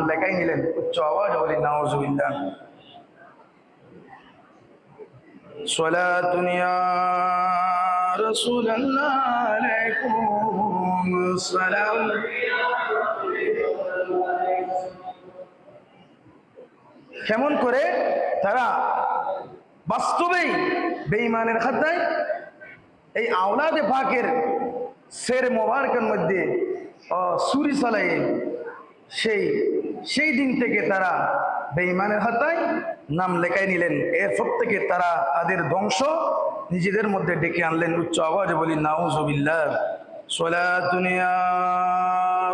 লেখাই নিলেন। উচ্চ আওয়াজ বলি নাউজুবিল্লাহ। সালাতুন ইয়া রাসূলুল্লাহ আলাইকুম সালাম। কেমন করে তারা বাস্তবেই বেঈমানের খাতায় এই আওলাদে পাকের শের মোবারকের মধ্যে ছুরি চালায়ে সেই দিন থেকে তারা বেঈমানের খাতায় নাম লেখাই নিলেন। এরপর থেকে তারা তাদের ধ্বংস নিজেদের মধ্যে ডেকে আনলেন। উচ্চ আওয়াজে বলি নাউজুবিল্লাহ। সালাতুন ইয়া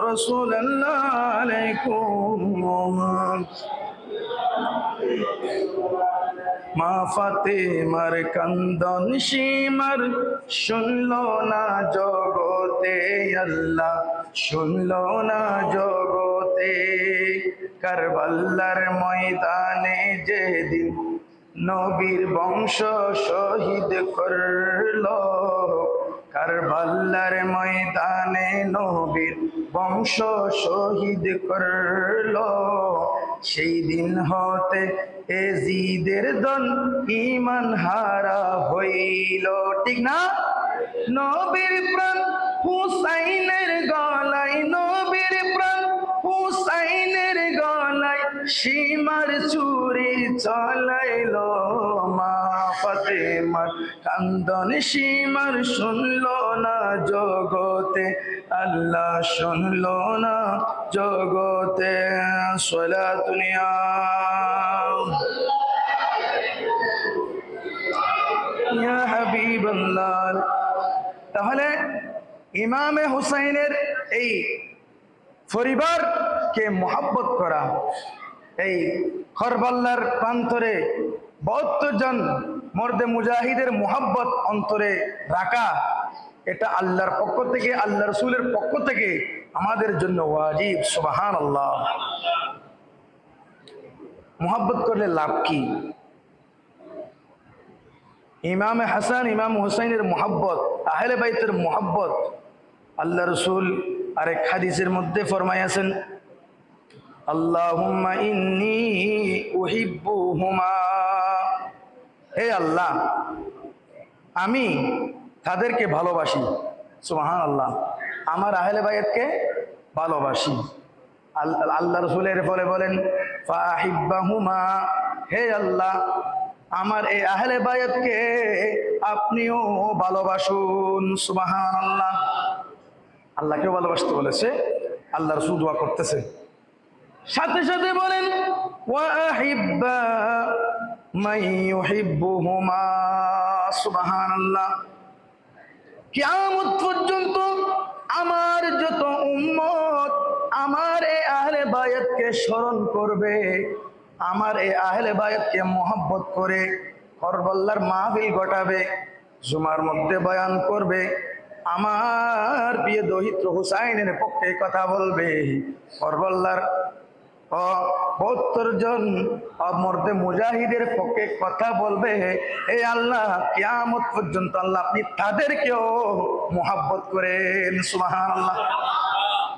রাসূলুল্লাহ আলাইকুম। মা ফাতেমার কান্দন সীমার শুনলো না জগতে, আল্লাহ শুনলো না জগতে। কারবালার ময়দানে যেদিন নবীর বংশ শহীদ করলো, কারবালার ময়দানে নবীর বংশ শহীদ করলো, সেই দিন হতে এজিদের দল ঈমান হারা হইল। ঠিক না? নবীর প্রাণ হুসাইনের গলায়, নবীর প্রাণ হুসাইনের গলায় সীমার চুরি চলাইল। মা ফাতেমার কান্দন সীমার শুনলো না জগতে, আল্লাহ শুনলো না জগতে। সালাতুন ইয়া হাবিবাল্লাহ। তাহলে ইমামে হুসাইনের এই পরিবারকে মহব্বত করা, এই কারবালার প্রান্তরে 72 জন মর্দে মুজাহিদের মহব্বত অন্তরে রাখা, এটা আল্লাহর পক্ষ থেকে, আল্লাহ রাসূলের পক্ষ থেকে আমাদের জন্য ওয়াজিব। সুবহানাল্লাহ। মহব্বত করলে লাভ কি? ইমাম হাসান ইমাম হুসাইনের মহব্বত, আহলে বাইতের মহব্বত, আল্লাহ রাসূল আরেক হাদিসের মধ্যে ফরমাইয়াছেন, আল্লাহুম্মা ইন্নী উহিব্বুহুমা। হে আল্লাহ, আমি তাদেরকে ভালোবাসি। সুবহানাল্লাহ। আমার আহলে বাইতকে ভালোবাসি। আল্লাহ রাসূলের পরে বলেন ফাহিব্বাহুমা, হে আল্লাহ, আমার এই আহলে বাইতকে আপনিও ভালোবাসুন। সুবহানাল্লাহ। আল্লাহকেও ভালোবাসতে বলেছে, আল্লাহ রাসূল দোয়া করতেছে, সাথে সাথে বলেন ওয়া আহিব্বা মান ইউহিব্বুহুমা। সুবহানাল্লাহ। কিয়ামত পর্যন্ত আমার যত উম্মত আমার এই আহলে বায়াতকে স্মরণ করবে, আমার এই আহলে বায়াতকে মহব্বত করে কারবালার মাহফিল ঘটাবে, জুমার মধ্যে বয়ান করবে, আমার প্রিয় দহিত্র হুসাইনের পক্ষে কথা বলবে, কারবালার 72 জন মর্দে মুজাহিদের পক্ষে কথা বলবে, হে আল্লাহ, কিয়ামত পর্যন্ত আল্লাহ আপনি তাদেরকেও মহব্বত করেন। সুবহানাল্লাহ।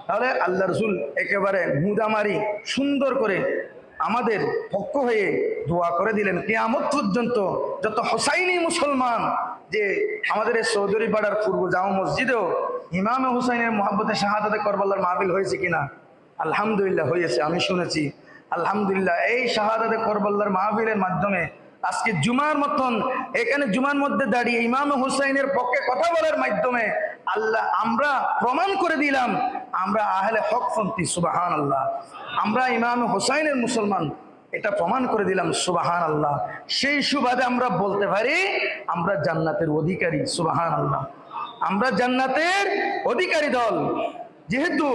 তাহলে আল্লাহ রাসূল একেবারে মুদামারি সুন্দর করে আমাদের পক্ষ হয়ে দোয়া করে দিলেন, কিয়ামত পর্যন্ত যত হুসাইনি মুসলমান, যে আমাদের এই চৌধুরী পাড়ার পূর্ব জামা মসজিদেও ইমামে হুসাইনের মহব্বতে শাহাদাতে কারবালার মাহফিল হয়েছে কিনা? আলহামদুলিল্লাহ হয়েছে, আমি শুনেছি। আলহামদুলিল্লাহ। এই শাহাদাতে কারবালার মাহফিলের মাধ্যমে আজকে জুমার মতন এখানে জুমার মধ্যে দাঁড়িয়ে ইমামে হুসাইনের পক্ষে কথা বলার মাধ্যমে আল্লাহ আমরা প্রমাণ করে দিলাম আমরা আহলে হকপন্থী। সুবহানাল্লাহ। আমরা ইমামে হুসাইনের মুসলমান, এটা প্রমাণ করে দিলাম। সুবহানাল্লাহ। সেই সুবাদে আমরা বলতে পারি আমরা জান্নাতের অধিকারী। সুবহানাল্লাহ। আমরা জান্নাতের অধিকারী দল, যেহেতু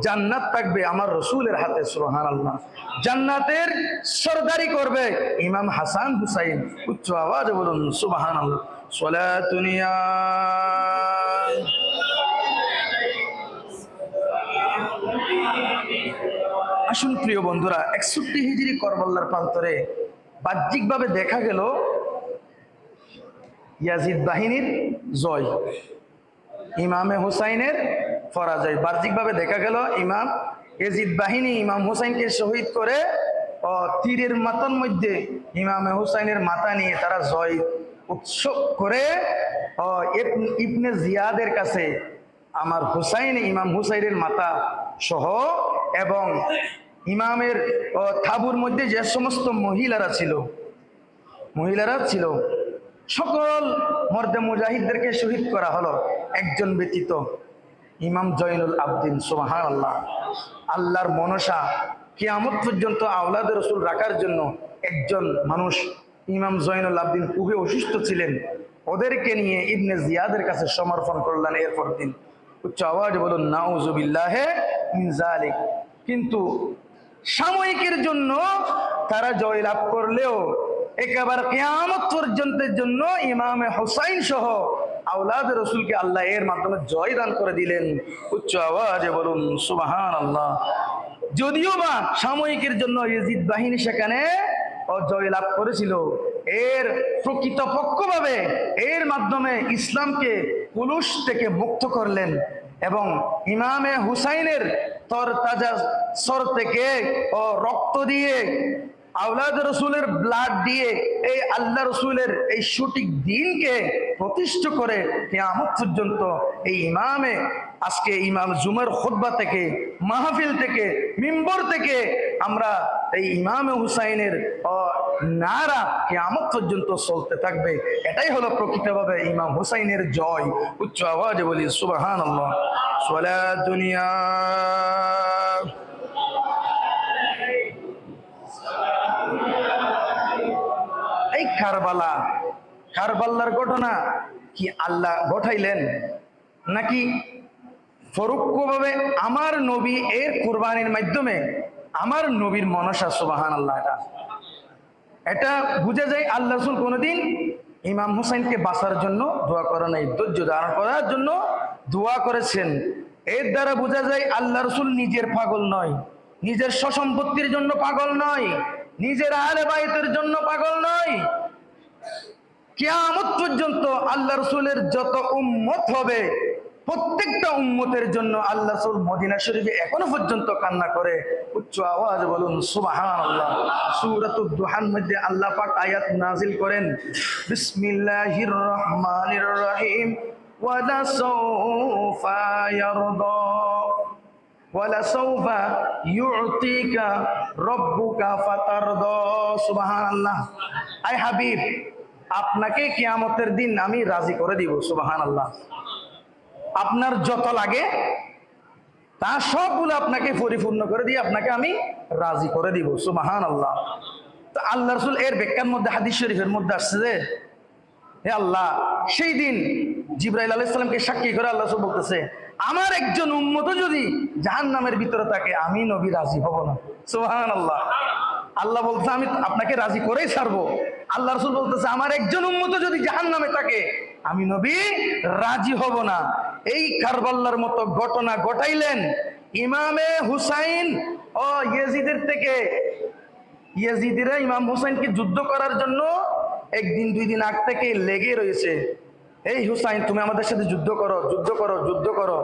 জান্নাত থাকবে আমার রাসূলের হাতে। সুবহানাল্লাহ। জান্নাতের সরদারি করবে ইমাম হাসান হুসাইন। উচ্চ আওয়াজে বলুন সুবহানাল্লাহ। সালাতুন ইয়া আসুন প্রিয় বন্ধুরা, 61 হিজরি কারবালার প্রান্তরে বাহ্যিকভাবে দেখা গেল ইয়াজিদ বাহিনীর জয়, ইমামে হুসাইনের পরাজয়। বাহ্যিকভাবে দেখা গেল ইমাম ইয়াজিদ বাহিনী ইমাম হুসাইনকে শহীদ করে তীরের মাথার মধ্যে ইমাম হুসাইনের মাথা নিয়ে তারা জয় উৎসব করে ইবনে জিয়াদের কাছে আমার হুসাইন ইমাম হুসাইনের মাথা সহ এবং ইমামের তাঁবুর মধ্যে যে সমস্ত মহিলারা ছিল সকল মর্দে মুজাহিদদেরকে শহীদ করা হলো, একজন ব্যতীত ইমাম জয়নুল আবদিন। সুবহানাল্লাহ। আল্লাহর মনসা কিয়ামত পর্যন্ত আওলাদে রসুল রাখার জন্য একজন মানুষ ইমাম জয়নুল আবদিন খুবই অসুস্থ ছিলেন, ওদেরকে নিয়ে ইবনে জিয়াদের কাছে সমর্পণ করলেন। এরপর দিন উচ্চ আওয়াজে বলুন নাউজুবিল্লাহি মিন যালিক। কিন্তু সাময়িকের জন্য তারা জয় লাভ করলেও একেবারে কিয়ামত পর্যন্তের জন্য ইমামে হুসাইন সহ আওলাদে রসুলকে আল্লাহ এর মাধ্যমে জয় দান করে দিলেন। উচ্চ আওয়াজে বলুন সুবহানাল্লাহ। যদিও বা সাময়িকের জন্য ইয়াজিদ বাহিনী সেখানে জয় লাভ করেছিল, এর প্রকৃতপক্ষভাবে এর মাধ্যমে ইসলামকে কুলুশ থেকে মুক্ত করলেন এবং ইমামে হুসাইনের তরতাজা সর থেকে রক্ত দিয়ে আওলাদ রসুলের ব্লাড দিয়ে এই আল্লাহ রসুলের এই সঠিক দিনকে প্রতিষ্ঠা করে কিয়ামত পর্যন্ত এই ইমামে আজকে ইমাম জুমার খুতবা থেকে, মাহফিল থেকে, মিম্বর থেকে আমরা এই ইমামে হুসাইনের নারা কিয়ামত পর্যন্ত চলতে থাকবে। এটাই হলো প্রকৃতভাবে ইমাম হুসাইনের জয়। উচ্চ আওয়াজে বলি সুবহানাল্লাহ। সালাত দুনিয়া এই কারবালার ঘটনা কি আল্লাহ ঘটাইলেন নাকি পরোক্ষভাবে আমার নবী এর কুরবানির মাধ্যমে আমার নবীর মনসা? সুবহানাল্লাহ। এটা বুঝা যায় আল্লাহ রাসূল কোনদিন ইমাম হুসাইনকে বাঁচার জন্য দোয়া করে নাই, ধৈর্য ধারণ করার জন্য দোয়া করেছেন। এর দ্বারা বোঝা যায় আল্লাহ রাসূল নিজের পাগল নয়, নিজের স্বসম্পত্তির জন্য পাগল নয়, নিজের আহলে বাইতের জন্য পাগল নয়। কিয়ামত পর্যন্ত আল্লাহ রাসূলের যত উম্মত হবে প্রত্যেকটা উম্মতের জন্য আল্লাহ রাসূল মদিনা শরীফে এখনো পর্যন্ত কান্না করে। উচ্চ আওয়াজে বলুন সুবহানাল্লাহ। সূরাতুদ দুহার মধ্যে আল্লাহ পাক আয়াত নাজিল করেন, বিসমিল্লাহির রহমানির রহিম, ওয়ালা সাওফা ইয়ারদা ওয়ালা সাওফা ইউতিকা রাব্বুকা ফাতারদা। সুবহানাল্লাহ। আয় হাবিব, আপনাকে কিয়ামতের দিন আমি রাজি করে দিব। সুবহানাল্লাহ। আপনার যত লাগে তা সবগুলো আপনাকে পরিপূর্ণ করে দিয়ে আপনাকে আমি রাজি করে দিব। সুবহানাল্লাহ। তো আল্লাহ রাসূল এর ব্যাখ্যার মধ্যে হাদিস শরীফের মধ্যে আসছে যে হে আল্লাহ, সেই দিন জিবরাইল আলাইহিস সালামকে সাক্ষী করে আল্লাহ রাসূল বলতেছে, আমার একজন উম্মত যদি জাহান্নামের ভিতরে থাকে আমি নবী রাজি হব না। সুবহানাল্লাহ। আল্লাহ বলছে আমি আপনাকে রাজি করেই ছাড়বো। আল্লাহ রাসূল বলতেছে আমার একজন উম্মত যদি জাহান্নামে থাকে আমি নবী রাজি হব না। এই কারবালার মতো ঘটনা ঘটাইলেন ইমামে হুসাইন ও ইয়াজিদের থেকে। ইয়াজিদিরা ইমাম হুসাইনকে যুদ্ধ করার জন্য একদিন দুই দিন আগ থেকে লেগে রয়েছে, এই হুসাইন তুমি আমাদের সাথে যুদ্ধ করো, যুদ্ধ করো, যুদ্ধ করো।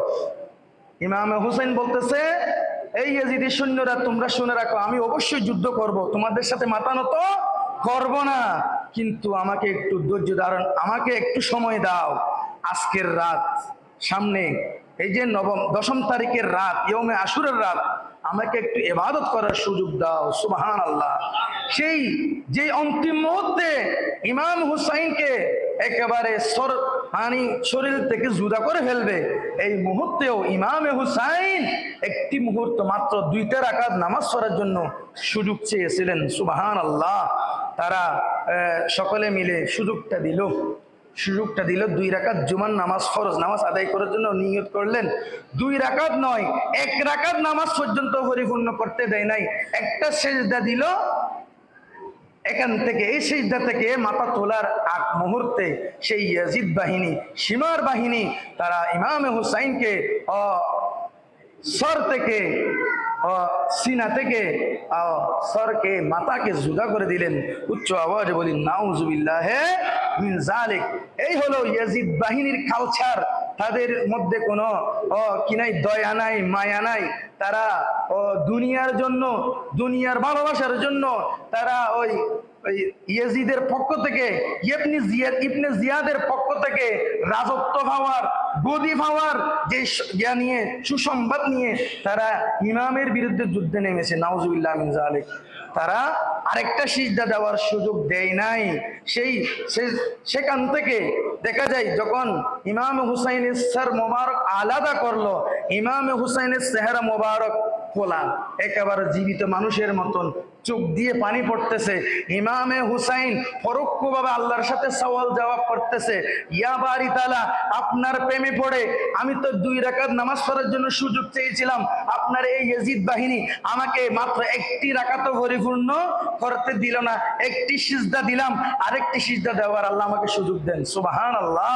ইমামে হুসাইন বলতেছে, এই ইয়াজিদি সৈন্যরা তোমরা শুনে রাখো, আমি অবশ্যই যুদ্ধ করব, তোমাদের সাথে মাথা নত করব না, কিন্তু আমাকে একটু ধৈর্য ধারণ, আমাকে একটু সময় দাও। আজকের রাত সামনে, এই যে দশম তারিখের রাত, ইয়মে আশুরের রাত, আমাকে একটু ইবাদত করার সুযোগ দাও। সুবহানাল্লাহ। সেই যে অন্তিম মুহূর্তে ইমাম হুসাইনকে একেবারে শরীর থেকে জুদা করে ফেলবে, এই মুহূর্তেও ইমামে হুসাইন একটি মুহূর্ত মাত্র 2 রাকাত নামাজ পড়ার জন্য সুযোগ চেয়েছিলেন। সুবহানাল্লাহ। তারা সকলে মিলে সুযোগটা দিল 2 রাকাত জুমার নামাজ, ফরজ নামাজ আদায় করার জন্য নিয়ত করলেন। 2 রাকাত নয়, 1 রাকাত নামাজ পর্যন্ত পরিপূর্ণ করতে দেয় নাই। একটা সেজদা দিল, এখান থেকে এই সিজদা থেকে মাথা তোলার আগ মুহূর্তে সেই ইয়াজিদ বাহিনী, সীমার বাহিনী, তারা ইমামে হুসাইনকে সর থেকে সিনা থেকে সরকে মাথাকে জুদা করে দিলেন। উচ্চ আওয়াজে বলি নাউজুবিল্লাহি মিন যালিক। এই হলো ইয়াজিদ বাহিনীর কালচার, তাদের মধ্যে কোনো কি নাই, দয়া নাই, মায়া নাই। তারা দুনিয়ার জন্য, দুনিয়ার ভালোবাসার জন্য তারা ওই ইয়াজিদের পক্ষ থেকে, ইবনে জিয়াদের পক্ষ থেকে রাজত্ব পাওয়ার, গদি পাওয়ার যে নিয়ে, সুসংবাদ নিয়ে তারা ইমামের বিরুদ্ধে যুদ্ধে নেমেছে। নাউজুবিল্লাহ মিন যালিক। তারা আরেকটা সিজদা দেওয়ার সুযোগ দেয় নাই। সেখান থেকে দেখা যায় যখন ইমাম হুসাইনের সর মোবারক আলাদা করলো, ইমাম হুসাইনের চেহারা মোবারক খোলা, একেবারে জীবিত মানুষের মতন, চোখ দিয়ে পানি পড়তেছে। ইমামে হুসাইন পরোক্ষভাবে আল্লাহর সাথে সওয়াল জবাব করতেছে, ইয়া বারি তাআলা, আপনার প্রেমে পড়ে আমি তো 2 রাকাত নামাজ পড়ার জন্য সুযোগ চেয়েছিলাম, আপনার এই ইয়াজিদ বাহিনী আমাকে মাত্র 1টি রাকাতও পরিপূর্ণ করতে দিল না। 1টি সিজদা দিলাম, আরেকটি সিজদা দেওয়ার আল্লাহ আমাকে সুযোগ দেন। সুবহানাল্লাহ।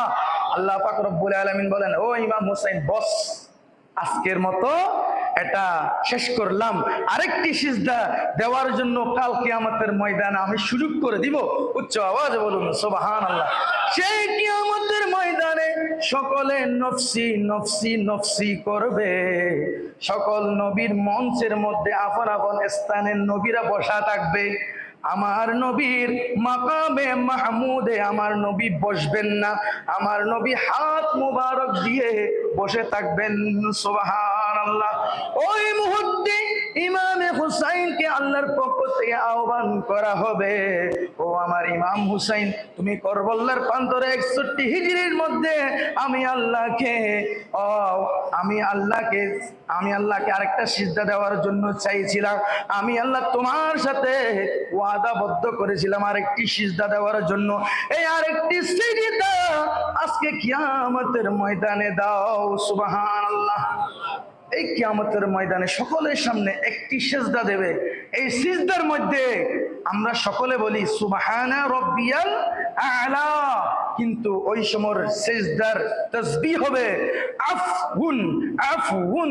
আল্লাহ পাক রব্বুল আলামিন বলেন, ও ইমাম হুসাইন, বস, আজকের মতো এটা শেষ করলাম, আরেকটি সিজদা দেওয়ার জন্য কাল কিয়ামতের ময়দানে আমি সুযোগ করে দিব। উচ্চ আওয়াজে বলুন সুবহানাল্লাহ। সেই কিয়ামতের ময়দানে সকলে নফসি নফসি নফসি করবে। সকল নবীর মঞ্চের মধ্যে আপন আপন স্থানে নবীরা বসা থাকবে। আমার নবীর মাকামে মাহমুদে আমার নবী বসবেন না, আমার নবী হাত মুবারক দিয়ে বসে থাকবেন। সুবহানাল্লাহ। ওই মুহূর্তে ইমামে হুসাইনকে আল্লাহর পক্ষ থেকে আহ্বান করা হবে, ও আমার ইমাম হুসাইন, তুমি করবলার প্রান্তরে 61 হিজরির মধ্যে আমি আল্লাহকে আরেকটা সিজদা দেওয়ার জন্য চাইছিলাম। আমি আল্লাহ তোমার সাথে ওয়াদাবদ্ধ করেছিলাম আরেকটি সিজদা দেওয়ার জন্য। এই আরেকটি সিজদা আজকে কিয়ামতের ময়দানে দাও। সুবহানাল্লাহ। এই কিয়ামতের ময়দানে সকলের সামনে একটি সিজদা দেবে। এই সিজদার মধ্যে আমরা সকলে বলি সুবহানা রাব্বিয়াল আ'লা, কিন্তু ওই সময় সিজদার তাসবিহ হবে আফউন আফউন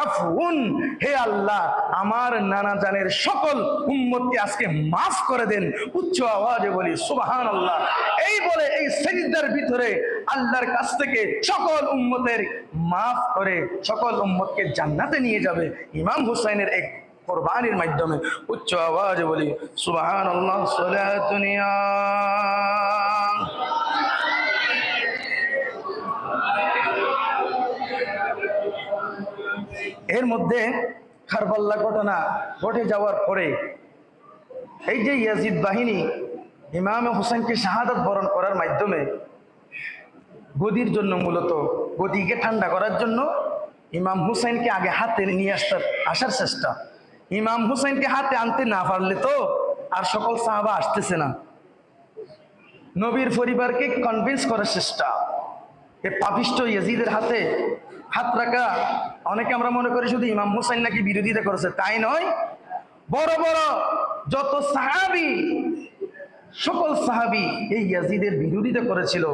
আফউন। হে আল্লাহ, আমার নানা জানের সকল উম্মতকে আজকে মাফ করে দেন। উচ্চ আওয়াজে বলি সুবহানাল্লাহ। এই বলে এই সিজদার ভিতরে আল্লাহর কাছ থেকে সকল উম্মতের মাফ করে সকল উম্মতকে জান্নাতে নিয়ে যাবে ইমাম হুসাইনের এক কুরবানির মাধ্যমে। উচ্চ আওয়াজে বলি সুবহানাল্লাহ। সালাতুনিয়া এর মধ্যে কারবালা ঘটনা ঘটে যাওয়ার পরে এই যে ইয়াজিদ বাহিনী ইমাম হুসাইনকে শাহাদাত বরণ করার মাধ্যমে গদির জন্য, মূলত গদিকে ঠান্ডা করার জন্য ইমাম হুসাইনকে আগে হাতে নিয়ে আসার চেষ্টা। ইমাম হুসাইনকে হাতে আনতে না পারলে তো আর সকল সাহাবা আসতেছে না। নবীর পরিবারকে কনভিন্স করার চেষ্টা। এই পাপিষ্ট ইয়াজিদের হাতে হাত রাখা, অনেকে আমরা মনে করি শুধু ইমাম হুসাইন নাকি বিরোধিতা করেছে, তাই নয়। বড় বড় যত সাহাবী, সকল সাহাবী এই ইয়াজিদের বিরোধিতা করেছিল,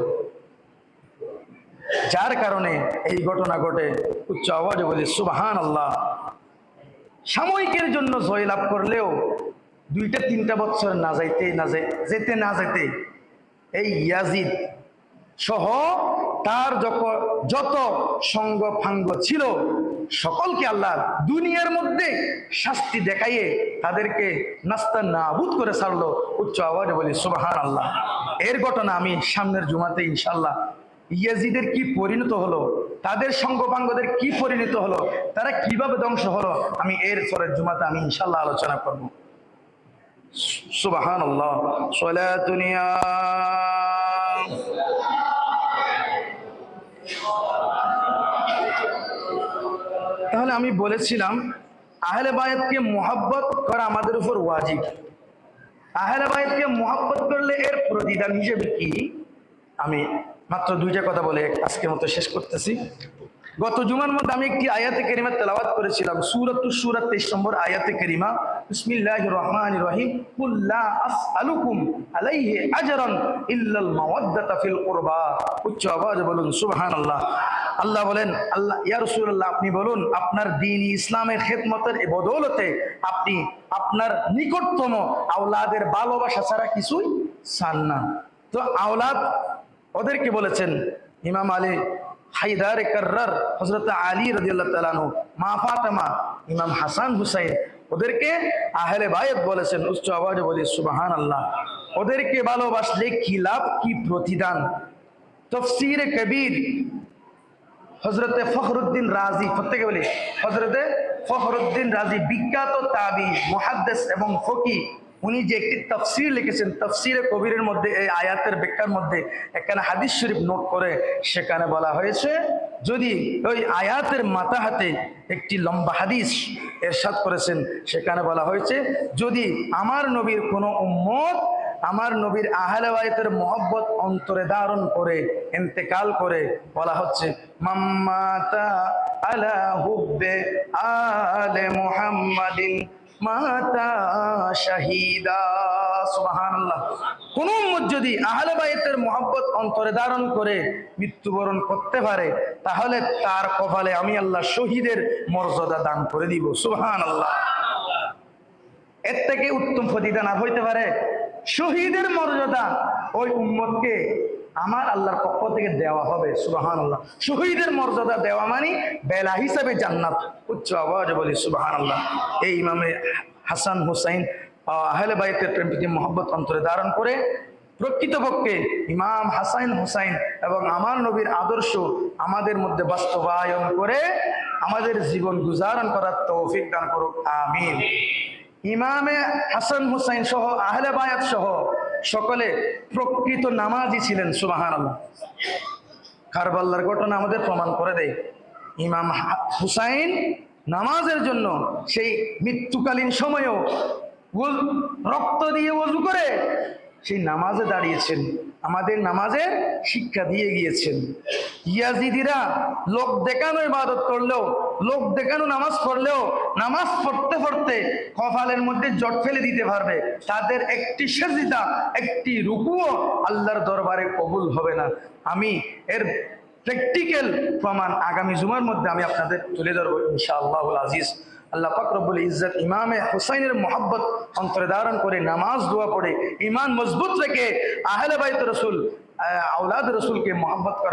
যার কারণে এই ঘটনা ঘটে। উচ্চ আওয়াজে বলি সুবহানাল্লাহ। সাময়িকের জন্য জয়লাভ করলেও 2-3 বছর যেতে না যেতে এই ইয়াজিদ সহ তার যত সঙ্গ ফাঙ্গ ছিল সকলকে আল্লাহ দুনিয়ার মধ্যে শাস্তি দেখাইয়ে তাদেরকে নাস্তা নাবুদ করে ছাড়লো। উচ্চ আওয়াজে বলি সুবহানাল্লাহ। এর ঘটনা আমি সামনের জুমাতে ইনশাআল্লাহ ইয়াজিদের কি পরিণত হলো, তাদের সঙ্গপাঙ্গদের কি পরিণত হলো, তারা কিভাবে ধ্বংস হলো, আমি এর পরের জুমাতে আমি ইনশাআল্লাহ আলোচনা করব। সুবহানাল্লাহ। সালাতুনিয়া তাহলে আমি বলেছিলাম আহলে বায়াতকে মুহাব্বত করা আমাদের উপর ওয়াজিব। আহলে বায়াতকে মুহাব্বত করলে এর প্রতিদান হিসেবে কি, আমি মাত্র 2টা কথা বলে আজকের মতো শেষ করতেছি। গত জুমার মধ্যে আমি একটি আয়াতে কারিমা তেলাওয়াত করেছিলাম, সূরাতুশ শূরা 23 নম্বর আয়াতে কারিমা। বিসমিল্লাহির রহমানির রহিম। কুল লা আসআলুকুম আলাইহি আজরান ইল্লাল মাওয়াদ্দাতা ফিল কুরবা। উচ্চ আওয়াজে বলুন সুবহানাল্লাহ। আল্লাহ বলেন, আল্লাহ ইয়া রাসূলুল্লাহ, আপনি বলুন আপনার দ্বীন ইসলামের খেদমতের বদৌলতে আপনি আপনার নিকটতম আওলাদের ভালোবাসা ছাড়া কিছুই চান না। তো আওলাদ ওদেরকে বলেছেন ইমাম আলী হায়দার কার্রার, হযরত আলী রাদিয়াল্লাহু তাআলা আনহু, মা ফাতেমা, ইমাম হাসান হুসাইন, ওদেরকে আহলে বায়ত বলেছেন। উচ্চ আওয়াজে বলি সুবহানাল্লাহ। ওদেরকে ভালোবাসলে কি লাভ, কি প্রতিদান। তাফসীরে কবির হযরতে ফখরুদ্দিন রাজি, প্রত্যেকে বলি হযরতে ফখরুদ্দিন রাজি, বিখ্যাত তাবী, মুহাদ্দিস এবং ফকিহ, উনি যে একটি তাফসীর লিখেছেন, তাফসীরে কবিরের মধ্যে এই আয়াতের ব্যাখ্যার মধ্যে এখানে হাদিস শরীফ নোট করে সেখানে বলা হয়েছে, যদি ওই আয়াতের মাথা হাতে একটি লম্বা হাদিস এরশাদ করেছেন, সেখানে বলা হয়েছে যদি আমার নবীর কোনো উম্মত আমার নবীর আহলে বায়তের মহব্বত অন্তরে ধারণ করে ইন্তেকাল করে, বলা হচ্ছে মাম্মাতা আলা হুব্বে আলে মুহাম্মাদিন মাতা শাহিদা। সুবহানাল্লাহ। কোন উম্মত যদি আহলে বায়তের মহব্বত অন্তরে ধারণ করে মৃত্যুবরণ করতে পারে, তাহলে তার কপালে আমি আল্লাহ শহীদের মর্যাদা দান করে দিব। সুবহানাল্লাহ। এর থেকে উত্তম প্রতিদান আর হইতে পারে? শহীদের মর্যাদা ওই উম্মতকে আমার আল্লাহর পক্ষ থেকে দেওয়া হবে। সুবহানাল্লাহ। শহীদের মর্যাদা দেওয়া মানে বেলা হিসাবে জান্নাত। উচ্চ আওয়াজে বলি সুবহানাল্লাহ। এই ইমামে হাসান হুসাইন আহলে বাইতের প্রেম প্রীতি মহব্বত অন্তরে ধারণ করে প্রকৃতপক্ষে ইমাম হাসান হুসাইন এবং আমার নবীর আদর্শ আমাদের মধ্যে বাস্তবায়ন করে আমাদের জীবন গুজারণ করার তৌফিক দান করুক, আমিন। ইমামে হাসান হুসাইন সহ আহলে বায়াত সহ সকলে প্রকৃত নামাজি ছিলেন। সুবহানাল্লাহ। কারবালার ঘটনা আমাদের প্রমাণ করে দেয়, ইমাম হুসাইন নামাজের জন্য সেই মৃত্যুকালীন সময়েও রক্ত দিয়ে ওযু করে সেই নামাজে দাঁড়িয়েছেন, আমাদের নামাজের শিক্ষা দিয়ে গিয়েছেন। ইয়াজিদিরা লোক দেখানো ইবাদত করলেও, লোক দেখানো নামাজ পড়লেও, নামাজ পড়তে পড়তে কপালের মধ্যে জট ফেলে দিতে পারবে, তাদের একটি সিজদা, একটি রুকুও আল্লাহর দরবারে কবুল হবে না। আমি এর প্র্যাকটিক্যাল প্রমাণ আগামী জুমার মধ্যে আমি আপনাদের তুলে ধরবো ইনশাআল্লাহুল আজিজ। আল্লাহ পাক রব্বুল ইজ্জত ইমামে হুসাইনের মহব্বত অন্তরে ধারণ করে নামাজ দোয়া পড়ে ইমান মজবুত রেখে আহলে বাইত রাসূল আওলাদ রাসূলকে মহব্বত করা